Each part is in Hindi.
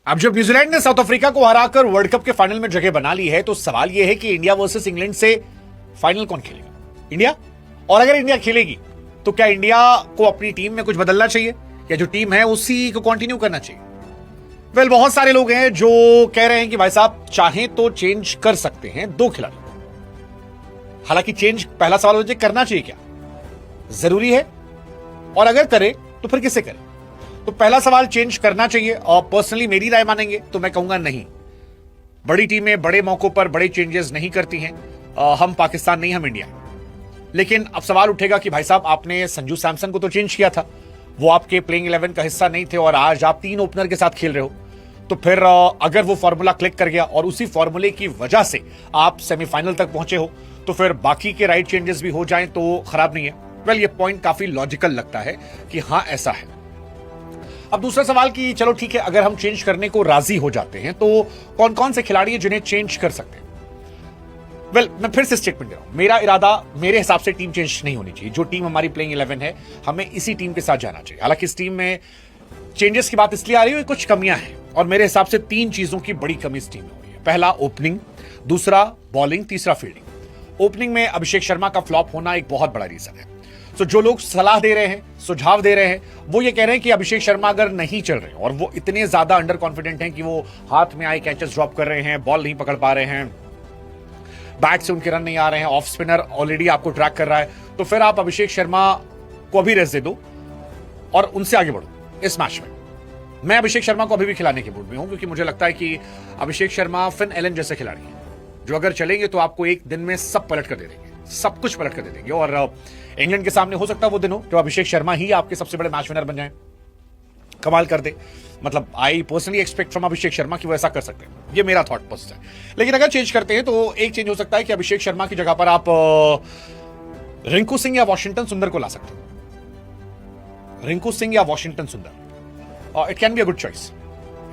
अब जब न्यूजीलैंड ने साउथ अफ्रीका को हराकर वर्ल्ड कप के फाइनल में जगह बना ली है, तो सवाल यह है कि इंडिया वर्सेस इंग्लैंड से फाइनल कौन खेलेगा? इंडिया। और अगर इंडिया खेलेगी तो क्या इंडिया को अपनी टीम में कुछ बदलना चाहिए या जो टीम है उसी को कंटिन्यू करना चाहिए? वेल, बहुत सारे लोग हैं जो कह रहे हैं कि भाई साहब चाहें तो चेंज कर सकते हैं दो खिलाड़ी। हालांकि चेंज, पहला सवाल मुझे करना चाहिए क्या, जरूरी है? और अगर करे तो फिर किसे करे? तो पहला सवाल चेंज करना चाहिए, और पर्सनली मेरी राय मानेंगे तो मैं कहूंगा नहीं। बड़ी टीमें बड़े मौकों पर बड़े चेंजेस नहीं करती हैं। हम पाकिस्तान नहीं, हम इंडिया। लेकिन अब सवाल उठेगा कि भाई साहब आपने संजू सैमसन को तो चेंज किया था, वो आपके प्लेइंग 11 का हिस्सा नहीं थे, और आज आप 3 ओपनर के साथ खेल रहे हो। तो फिर अगर वो फॉर्मूला क्लिक कर गया और उसी फॉर्मूले की वजह से आप सेमीफाइनल तक पहुंचे हो, तो फिर बाकी के राइट चेंजेस भी हो जाएं तो खराब नहीं है। वेल, ये पॉइंट काफी लॉजिकल लगता है कि हां ऐसा है। अब दूसरा सवाल कि चलो ठीक है, अगर हम चेंज करने को राजी हो जाते हैं तो कौन कौन से खिलाड़ी हैं जिन्हें चेंज कर सकते हैं? वेल, मैं फिर से स्टेटमेंट दे रहा हूं, मेरा इरादा, मेरे हिसाब से टीम चेंज नहीं होनी चाहिए। जो टीम हमारी प्लेइंग 11 है, हमें इसी टीम के साथ जाना चाहिए। हालांकि इस टीम में चेंजेस की बात इसलिए आ रही है, कुछ कमियां हैं, और मेरे हिसाब से 3 चीजों की बड़ी कमी इस टीम में हुई है। पहला ओपनिंग, दूसरा बॉलिंग, तीसरा फील्डिंग। ओपनिंग में अभिषेक शर्मा का फ्लॉप होना एक बहुत बड़ा रीजन है। तो जो लोग सलाह दे रहे हैं, सुझाव दे रहे हैं, वो ये कह रहे हैं कि अभिषेक शर्मा अगर नहीं चल रहे हैं और वो इतने ज्यादा अंडर कॉन्फिडेंट हैं कि वो हाथ में आए कैचेस ड्रॉप कर रहे हैं, बॉल नहीं पकड़ पा रहे हैं, बैट से उनके रन नहीं आ रहे हैं, ऑफ स्पिनर ऑलरेडी आपको ट्रैक कर रहा है, तो फिर आप अभिषेक शर्मा को अभी रेस्ट दे दो और उनसे आगे बढ़ो इस मैच में। मैं अभिषेक शर्मा को अभी भी खिलाने के मूड में हूं, क्योंकि मुझे लगता है कि अभिषेक शर्मा फिन एलन जैसे खिलाड़ी हैं जो अगर चलेंगे तो आपको एक दिन में सब पलट कर दे देंगे, सब कुछ पलट कर दे देंगे। और इंग्लैंड के सामने हो सकता है वो दिन हो जो अभिषेक शर्मा ही आपके सबसे बड़े मैच विनर बन जाए, कमाल कर दे। मतलब I personally expect from Abhishek Sharma कि वो ऐसा कर सकते हैं, ये मेरा थॉट प्रोसेस है। लेकिन अगर चेंज करते हैं तो एक चेंज हो सकता है कि अभिषेक शर्मा की जगह पर आप रिंकू सिंह या वॉशिंगटन सुंदर को ला सकते हो। रिंकू सिंह या वॉशिंगटन सुंदर, it can be a good choice,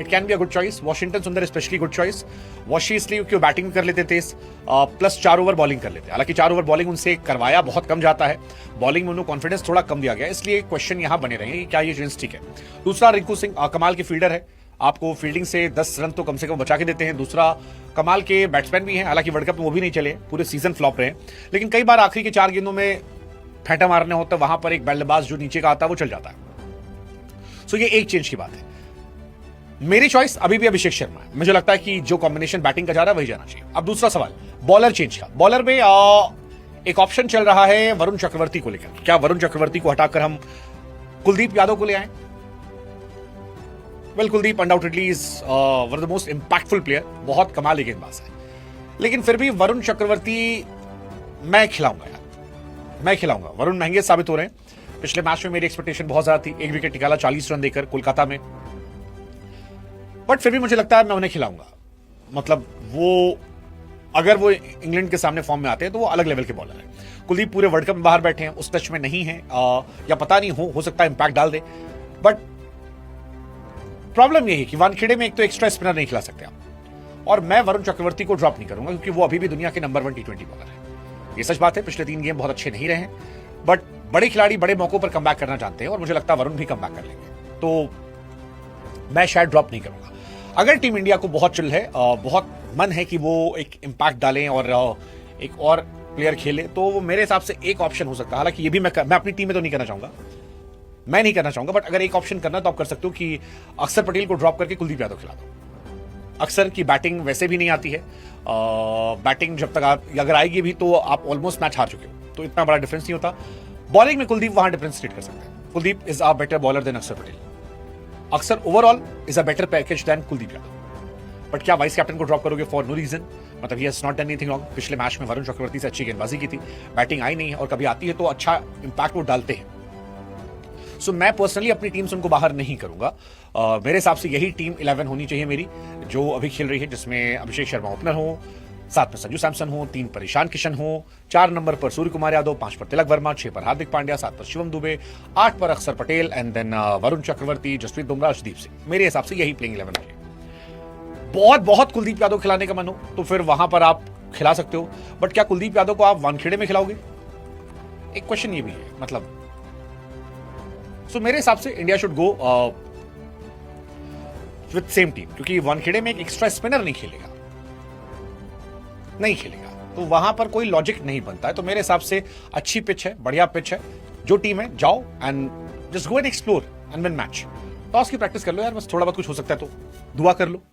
it can be a good choice. Washington सुंदर स्पेशली गुड चॉइस। वॉशी इसलिए क्योंकि बैटिंग कर लेते थे, प्लस 4 ओवर बॉलिंग कर लेते। हालांकि 4 ओवर बॉलिंग उनसे करवाया बहुत कम जाता है, बॉलिंग में उन्हें कॉन्फिडेंस थोड़ा कम दिया गया, इसलिए क्वेश्चन यहां बने रहे कि क्या ये चेंज ठीक है। दूसरा, रिंकू सिंह कमाल के फील्डर है, आपको फील्डिंग से 10 रन तो कम से कम बचा के देते हैं। दूसरा, कमाल के बैट्समैन भी हैं, हालांकि वर्ल्ड कप में वो भी नहीं चले, पूरे सीजन फ्लॉप रहे, लेकिन कई बार आखिरी के 4 गेंदों में फेंटा मारने होता है, वहां पर एक बल्लेबाज जो नीचे का आता है वो चल जाता है। सो ये एक चेंज की बात है। मेरी चॉइस अभी भी अभिषेक शर्मा है। मुझे लगता है कि जो कॉम्बिनेशन बैटिंग का जा रहा है वही जाना चाहिए। अब दूसरा सवाल बॉलर चेंज का। बॉलर में एक ऑप्शन चल रहा है वरुण चक्रवर्ती को लेकर। क्या वरुण चक्रवर्ती को हटाकर हम कुलदीप यादव को ले आए? Well, Kuldeep undoubtedly is one of the most impactful player, बहुत कमाल के गेंदबाज है, लेकिन फिर भी वरुण चक्रवर्ती मैं खिलाऊंगा यार, मैं खिलाऊंगा। वरुण महंगे साबित हो रहे हैं। पिछले मैच में मेरी एक्सपेक्टेशन बहुत ज्यादा थी, 1 विकेट निकाला 40 रन देकर कोलकाता में, बट फिर भी मुझे लगता है मैं उन्हें खिलाऊंगा। मतलब वो अगर वो इंग्लैंड के सामने फॉर्म में आते हैं तो वो अलग लेवल के बॉलर हैं। कुलदीप पूरे वर्ल्ड कप में बाहर बैठे हैं, उस टच में नहीं है, या पता नहीं हो सकता है इंपैक्ट डाल दे, बट प्रॉब्लम यही है कि वानखेड़े में एक तो एक्स्ट्रा स्पिनर नहीं खिला सकते आप, और मैं वरुण चक्रवर्ती को ड्रॉप नहीं करूंगा क्योंकि वो अभी भी दुनिया के नंबर 1 T20 बॉलर है। ये सच बात है, पिछले 3 गेम बहुत अच्छे नहीं रहे, बट बड़े खिलाड़ी बड़े मौकों पर कमबैक करना चाहते हैं, और मुझे लगता है वरुण भी कमबैक कर लेंगे, तो मैं शायद ड्रॉप नहीं करूंगा। अगर टीम इंडिया को बहुत चिल है, बहुत मन है कि वो एक इंपैक्ट डालें और एक और प्लेयर खेले, तो वो मेरे हिसाब से एक ऑप्शन हो सकता है। हालांकि ये भी मैं अपनी टीम में तो नहीं करना चाहूंगा, मैं नहीं करना चाहूंगा, बट अगर एक ऑप्शन करना तो आप कर सकते हो कि अक्षर पटेल को ड्रॉप करके कुलदीप यादव खिला दो। अक्षर की बैटिंग वैसे भी नहीं आती है, बैटिंग जब तक आप अगर आएगी भी तो आप ऑलमोस्ट मैच हार चुके हो, तो इतना बड़ा डिफरेंस नहीं होता। बॉलिंग में कुलदीप वहां डिफरेंस क्रिएट कर सकते हैं। Kuldeep is a better bowler than Axar Patel. Axar overall is a better package than Kuldeep Yadav. But क्या वाइस कैप्टन को ड्रॉप करोगे फॉर नो रीजन? मतलब he has not done anything wrong. पिछले मैच में वरुण चक्रवर्ती से अच्छी गेंदबाजी की थी, बैटिंग आई नहीं है, और कभी आती है तो अच्छा इंपैक्ट वो डालते हैं। सो मैं पर्सनली अपनी टीम से उनको बाहर नहीं करूंगा। मेरे हिसाब से यही टीम 11 होनी चाहिए मेरी जो अभी खेल रही है, जिसमें अभिषेक शर्मा ओपनर हो, 7 पर संजू सैमसन हो, 3 पर ईशान किशन हो, 4 नंबर पर सूर्य कुमार यादव, 5 पर तिलक वर्मा, 6 पर हार्दिक पांड्या, 7 पर शिवम दुबे, 8 पर अक्षर पटेल, एंड देन वरुण चक्रवर्ती, जसप्रीत बुमराह, अर्शदीप सिंह। मेरे हिसाब से यही प्लेइंग 11 है। बहुत बहुत कुलदीप यादव खिलाने का मन हो तो फिर वहां पर आप खिला सकते हो, बट क्या कुलदीप यादव को आप वानखेड़े में खिलाओगे? एक क्वेश्चन ये भी है। मतलब सो मेरे हिसाब से India should go with same team, क्योंकि वानखेड़े में एक एक्स्ट्रा स्पिनर नहीं खेलेगा, तो वहां पर कोई लॉजिक नहीं बनता है। तो मेरे हिसाब से अच्छी पिच है, बढ़िया पिच है, जो टीम है जाओ and just go and explore and win match. Toss की प्रैक्टिस कर लो यार, बस थोड़ा बहुत कुछ हो सकता है तो दुआ कर लो।